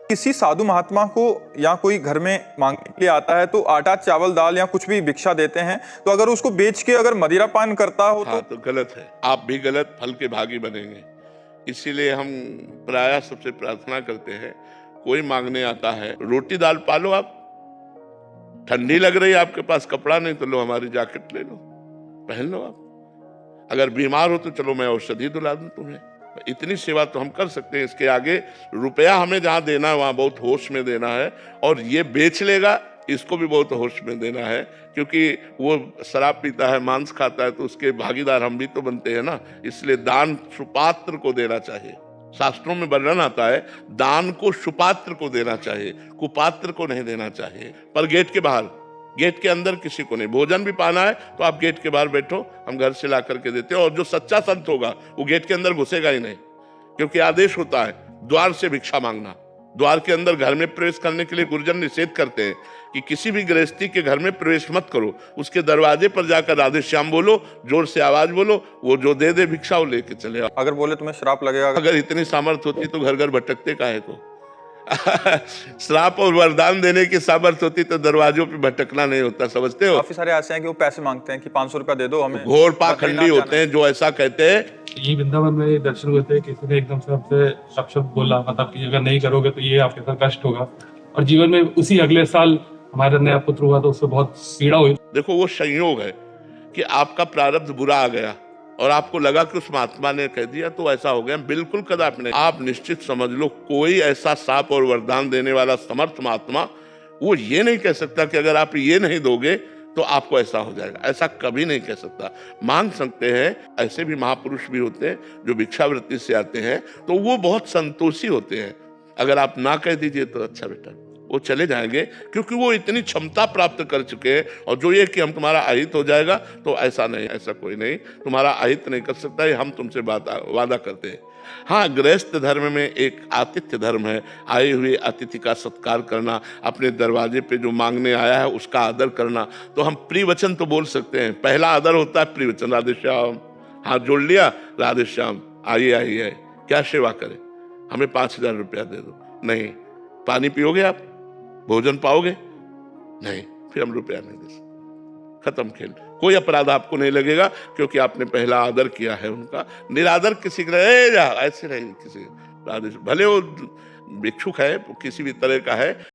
किसी साधु महात्मा को या कोई घर में मांगने के लिए आता है तो आटा चावल दाल या कुछ भी भिक्षा देते हैं, तो अगर उसको बेच के अगर मदिरा पान करता हो हाँ, तो गलत है। आप भी गलत फल के भागी बनेंगे। इसीलिए हम प्रायः सबसे प्रार्थना करते हैं, कोई मांगने आता है, रोटी दाल पालो आप। ठंडी लग रही है, आपके पास कपड़ा नहीं तो लो हमारी जैकेट ले लो, पहन लो आप। अगर बीमार हो तो चलो मैं औषधि दिला दूं तुम्हें। इतनी सेवा तो हम कर सकते हैं। इसके आगे रुपया हमें जहां देना है वहां बहुत होश में देना है। और ये बेच लेगा, इसको भी बहुत होश में देना है, क्योंकि वो शराब पीता है, मांस खाता है, तो उसके भागीदार हम भी तो बनते हैं ना। इसलिए दान सुपात्र को देना चाहिए। शास्त्रों में वर्णन आता है, दान को सुपात्र को देना चाहिए, कुपात्र को नहीं देना चाहिए। पर गेट के बाहर, गेट के अंदर किसी को नहीं। भोजन भी पाना है तो आप गेट के बाहर बैठो, हम घर से ला करके देते हैं। और जो सच्चा संत होगा वो गेट के अंदर घुसेगा ही नहीं, क्योंकि आदेश होता है द्वार से भिक्षा मांगना। द्वार के अंदर घर में प्रवेश करने के लिए गुरुजन निषेध करते हैं कि किसी भी गृहस्थी के घर में प्रवेश मत करो। उसके दरवाजे पर जाकर राधे श्याम बोलो, जोर से आवाज बोलो, वो जो दे दे भिक्षा वो लेके चले आओ। अगर बोले तुम्हें श्राप लगेगा, अगर इतनी सामर्थ्य होती तो घर घर भटकते काहे को। श्राप और वरदान देने की सामर्थ्य होती तो दरवाजों पे भटकना नहीं होता, समझते हो। काफी सारे ऐसे हैं कि वो पैसे मांगते हैं कि 500 रुपया दे दो हमें। घोर पाखंडी होते हैं जो ऐसा कहते हैं। ये वृंदावन में दर्शन हुए थे, किसी ने एकदम से हमसे शब्द बोला, मतलब कि अगर नहीं करोगे तो ये आपके साथ कष्ट होगा। और जीवन में उसी अगले साल हमारा नया पुत्र हुआ तो उससे बहुत पीड़ा हुई। देखो, वो संयोग है कि आपका प्रारब्ध बुरा आ गया और आपको लगा कि उस महात्मा ने कह दिया तो ऐसा हो गया। बिल्कुल कदापि नहीं। आप निश्चित समझ लो, कोई ऐसा साप और वरदान देने वाला समर्थ महात्मा वो ये नहीं कह सकता कि अगर आप ये नहीं दोगे तो आपको ऐसा हो जाएगा। ऐसा कभी नहीं कह सकता। मांग सकते हैं। ऐसे भी महापुरुष भी होते हैं जो भिक्षावृत्ति से आते हैं, तो वो बहुत संतोषी होते हैं। अगर आप ना कह दीजिए तो अच्छा बेटा, वो चले जाएंगे, क्योंकि वो इतनी क्षमता प्राप्त कर चुके हैं। और जो ये कि हम तुम्हारा अहित हो जाएगा, तो ऐसा नहीं, ऐसा कोई नहीं, तुम्हारा अहित नहीं कर सकता। ये हम तुमसे वादा करते हैं। हाँ, गृहस्थ धर्म में एक आतिथ्य धर्म है। आए हुए अतिथि का सत्कार करना, अपने दरवाजे पे जो मांगने आया है उसका आदर करना। तो हम प्रिवचन तो बोल सकते हैं। पहला आदर होता है प्रिवचन, राधे श्याम, हाथ जोड़ लिया, राधे श्याम, आइए आइए, क्या सेवा करें, हमें 5000 रुपया दे दो। नहीं। पानी पियोगे आप, भोजन पाओगे, नहीं, फिर हम रुपया नहीं दे सकते। खत्म खेल। कोई अपराध आपको नहीं लगेगा, क्योंकि आपने पहला आदर किया है उनका। निरादर किसी का ऐसे नहीं। किसी भले वो भिक्षुक है, किसी भी तरह का है,